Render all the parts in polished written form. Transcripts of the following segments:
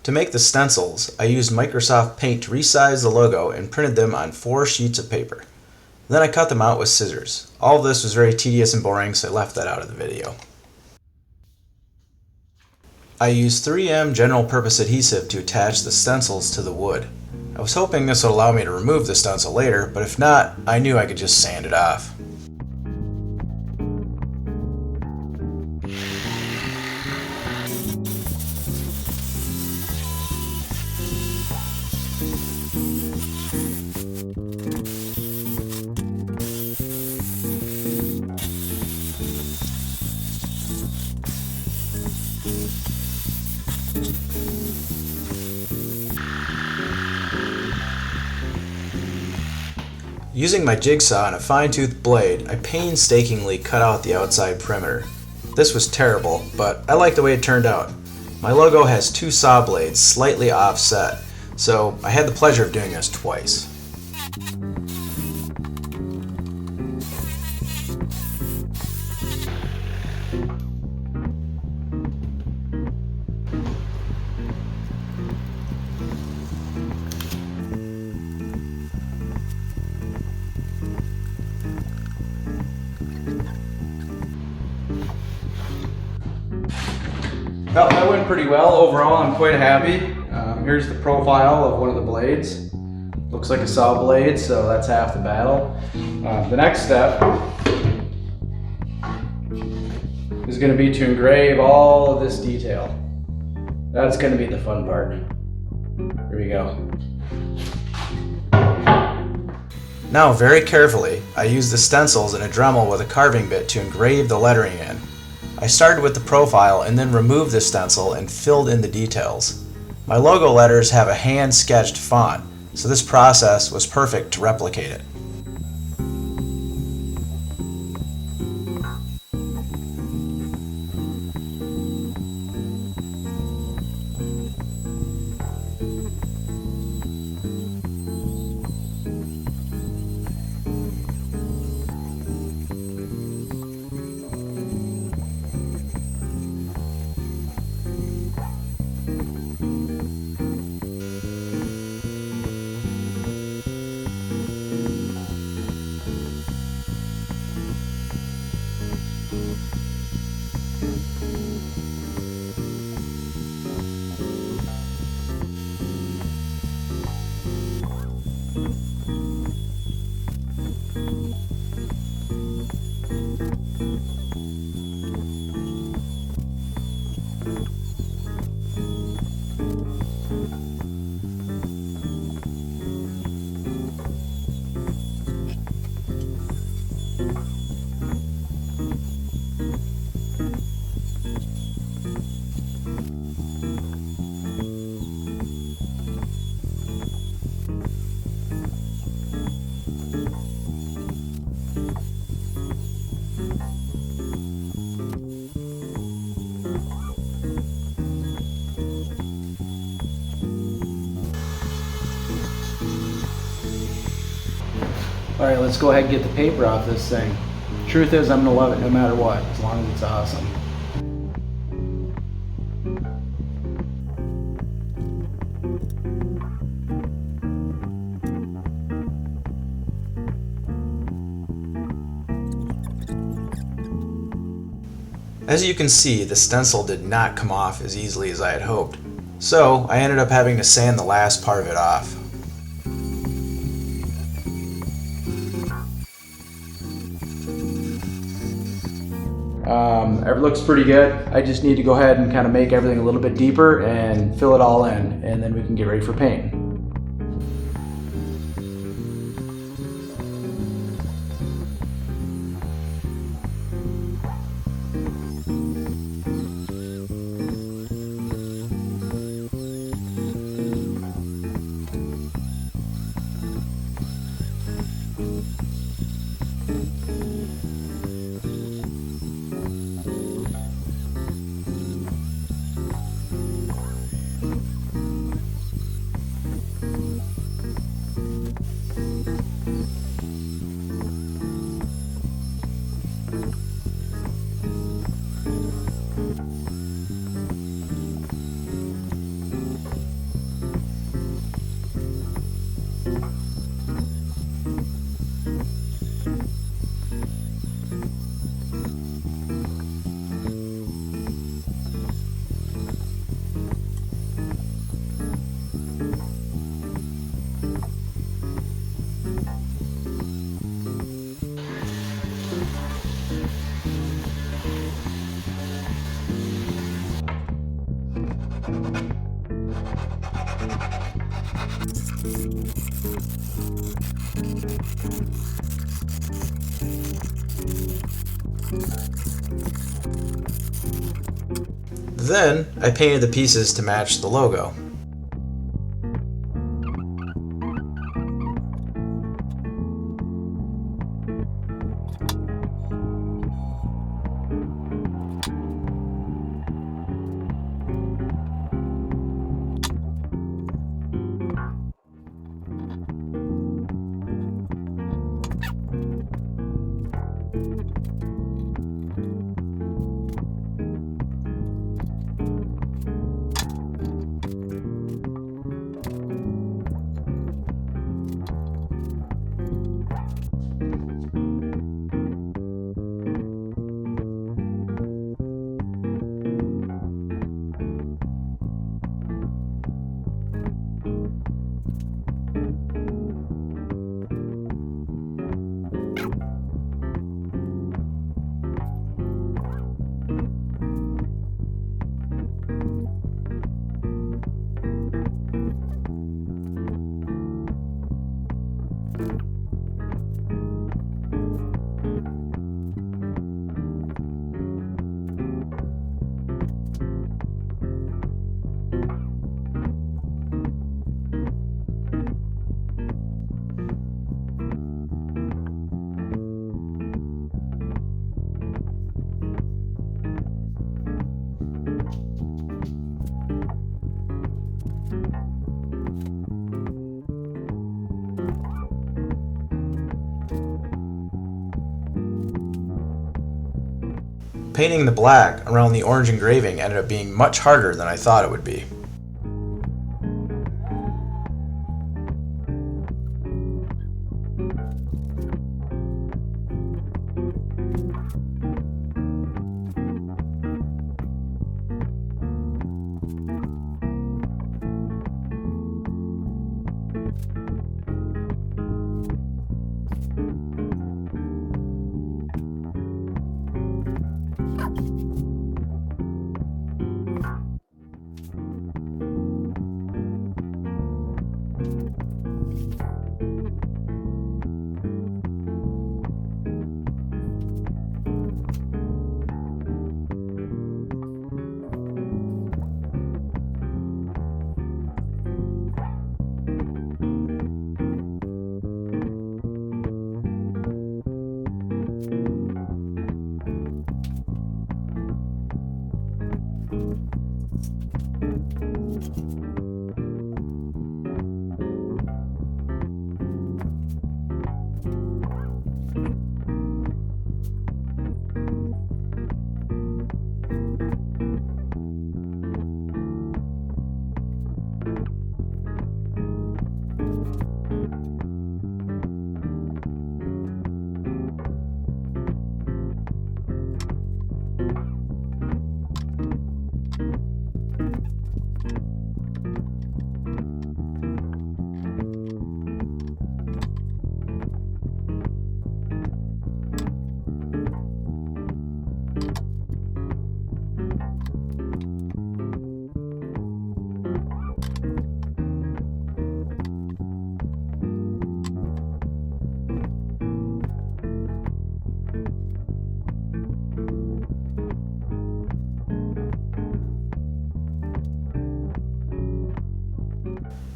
To make the stencils, I used Microsoft Paint to resize the logo and printed them on 4 sheets of paper. Then I cut them out with scissors. All of this was very tedious and boring, so I left that out of the video. I used 3M general purpose adhesive to attach the stencils to the wood. I was hoping this would allow me to remove the stencil later, but if not, I knew I could just sand it off. Using my jigsaw and a fine-toothed blade, I painstakingly cut out the outside perimeter. This was terrible, but I like the way it turned out. My logo has 2 saw blades slightly offset, so I had the pleasure of doing this twice. Well, that went pretty well. Overall, I'm quite happy. Here's the profile of one of the blades. Looks like a saw blade, so that's half the battle. The next step is going to be to engrave all of this detail. That's going to be the fun part. Here we go. Now, very carefully, I used the stencils and a Dremel with a carving bit to engrave the lettering in. I started with the profile and then removed the stencil and filled in the details. My logo letters have a hand-sketched font, so this process was perfect to replicate it. Alright, let's go ahead and get the paper off this thing. Truth is, I'm going to love it no matter what, as long as it's awesome. As you can see, the stencil did not come off as easily as I had hoped, so I ended up having to sand the last part of it off. It looks pretty good. I just need to go ahead and kind of make everything a little bit deeper and fill it all in, and then we can get ready for painting. Then I painted the pieces to match the logo. Painting the black around the orange engraving ended up being much harder than I thought it would be.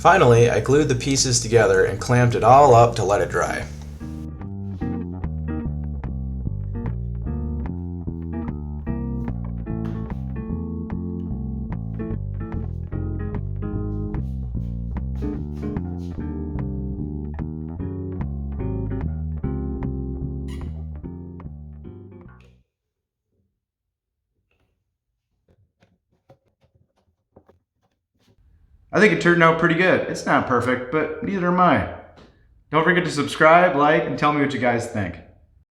Finally, I glued the pieces together and clamped it all up to let it dry. I think it turned out pretty good. It's not perfect, but neither am I. Don't forget to subscribe, like, and tell me what you guys think.